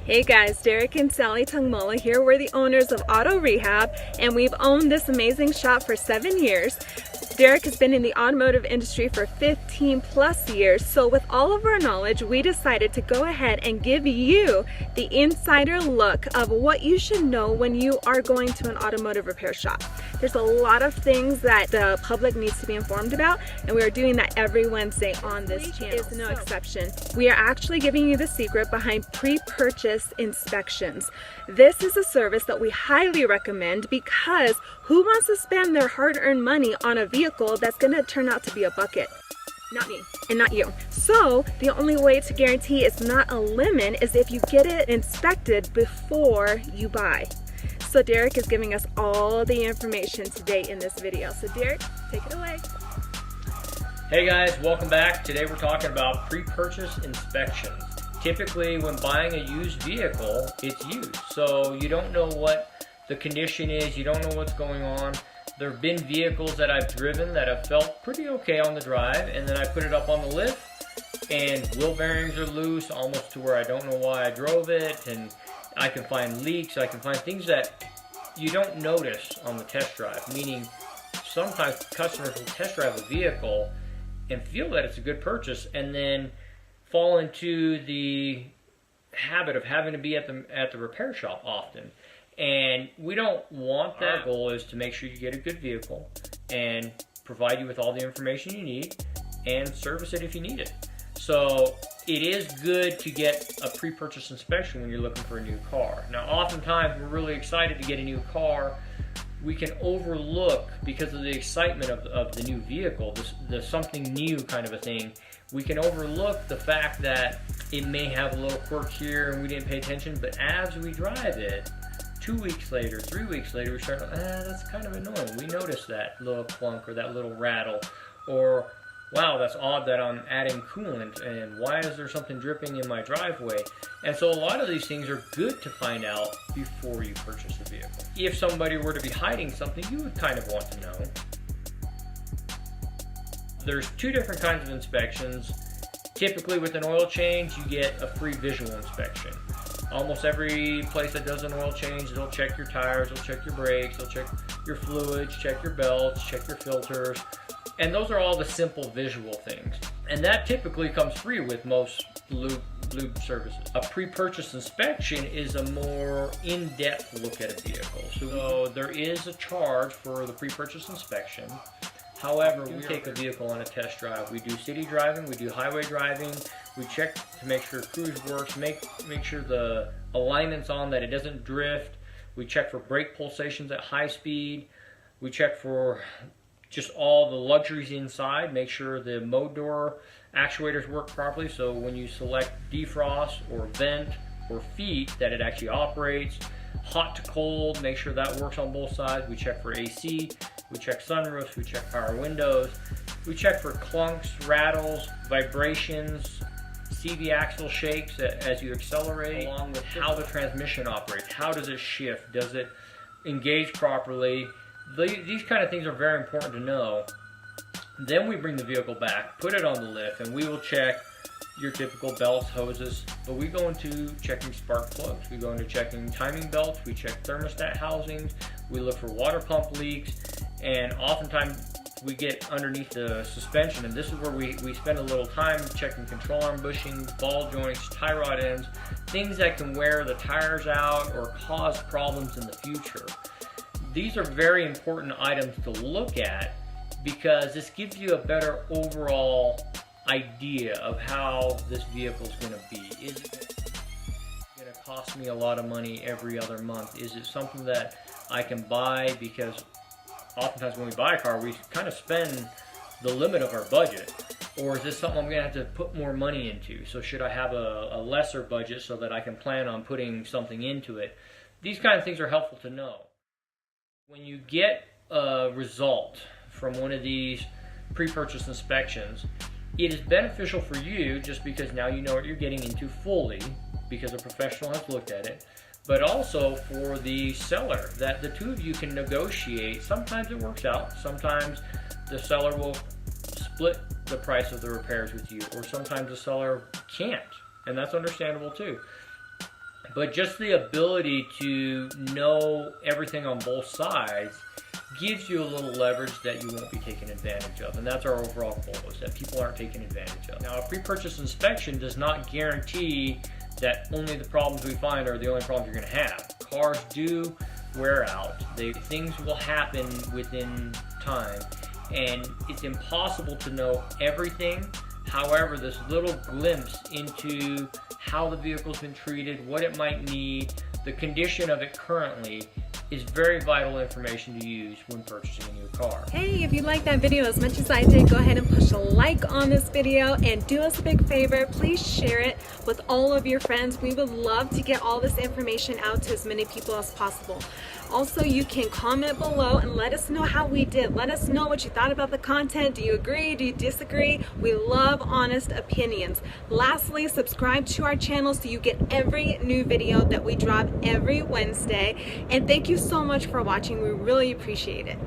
Hey guys, Derek and Sally Tungmola here. We're the owners of Auto Rehab and we've owned this amazing shop for 7 years. Derek has been in the automotive industry for 15 plus years, so with all of our knowledge, we decided to go ahead and give you the insider look of what you should know when you are going to an automotive repair shop. There's a lot of things that the public needs to be informed about, and we are doing that every Wednesday on this channel. Is no exception. We are actually giving you the secret behind pre-purchase inspections. This is a service that we highly recommend because who wants to spend their hard-earned money on a vehicle that's going to turn out to be a bucket? Not me and not you. So the only way to guarantee it's not a lemon is if you get it inspected before you buy. So Derek is giving us all the information today in this video. So Derek, take it away. Hey guys, welcome back. Today we're talking about pre-purchase inspections. Typically when buying a used vehicle, it's used. So you don't know what the condition is, you don't know what's going on. There have been vehicles that I've driven that have felt pretty okay on the drive, and then I put it up on the lift and wheel bearings are loose almost to where I don't know why I drove it, and I can find leaks, I can find things that you don't notice on the test drive, meaning sometimes customers will test drive a vehicle and feel that it's a good purchase and then fall into the habit of having to be at the repair shop often. And we don't want that. Our goal is to make sure you get a good vehicle and provide you with all the information you need and service it if you need it. So it is good to get a pre-purchase inspection when you're looking for a new car. Now oftentimes we're really excited to get a new car. We can overlook, because of the excitement of the new vehicle, the something new kind of a thing, we can overlook the fact that it may have a little quirk here and we didn't pay attention, but as we drive it, 2 weeks later, 3 weeks later, we start, that's kind of annoying. We noticed that little clunk or that little rattle, or wow, that's odd that I'm adding coolant, and why is there something dripping in my driveway? And so a lot of these things are good to find out before you purchase the vehicle. If somebody were to be hiding something, you would kind of want to know. There's two different kinds of inspections. Typically with an oil change, you get a free visual inspection. Almost every place that does an oil change, they'll check your tires, they'll check your brakes, they'll check your fluids, check your belts, check your filters. And those are all the simple visual things. And that typically comes free with most lube services. A pre-purchase inspection is a more in-depth look at a vehicle. So there is a charge for the pre-purchase inspection. However, we take a vehicle on a test drive. We do city driving, we do highway driving, we check to make sure cruise works, make sure the alignment's on, that it doesn't drift. We check for brake pulsations at high speed. We check for just all the luxuries inside, make sure the mode door actuators work properly, so when you select defrost or vent or feet, that it actually operates. Hot to cold, make sure that works on both sides. We check for AC, we check sunroofs, we check power windows, we check for clunks, rattles, vibrations, CV axle shakes as you accelerate, along with how the transmission operates. How does it shift? Does it engage properly? These kind of things are very important to know. Then we bring the vehicle back, put it on the lift, and we will check your typical belts, hoses, but we go into checking spark plugs. We go into checking timing belts, we check thermostat housings, we look for water pump leaks, and oftentimes we get underneath the suspension, and this is where we spend a little time checking control arm bushings, ball joints, tie rod ends, things that can wear the tires out or cause problems in the future. These are very important items to look at because this gives you a better overall idea of how this vehicle is going to be. Is it going to cost me a lot of money every other month? Is it something that I can buy? Because oftentimes when we buy a car, we kind of spend the limit of our budget. Or is this something I'm going to have to put more money into? So should I have a lesser budget so that I can plan on putting something into it? These kind of things are helpful to know. When you get a result from one of these pre-purchase inspections, it is beneficial for you just because now you know what you're getting into fully because a professional has looked at it, but also for the seller, that the two of you can negotiate. Sometimes it works out, sometimes the seller will split the price of the repairs with you, or sometimes the seller can't, and that's understandable too. But just the ability to know everything on both sides gives you a little leverage that you won't be taken advantage of. And that's our overall goal, is that people aren't taken advantage of. Now, a pre-purchase inspection does not guarantee that only the problems we find are the only problems you're going to have. Cars do wear out. Things will happen within time, and it's impossible to know everything. However, this little glimpse into how the vehicle's been treated, what it might need, the condition of it currently, is very vital information to use when purchasing a new car. Hey, if you liked that video as much as I did, go ahead and push a like on this video, and do us a big favor, please share it with all of your friends. We would love to get all this information out to as many people as possible. Also, you can comment below and let us know how we did. Let us know what you thought about the content. Do you agree? Do you disagree? We love honest opinions. Lastly, subscribe to our channel so you get every new video that we drop every Wednesday. And thank you so much for watching. We really appreciate it.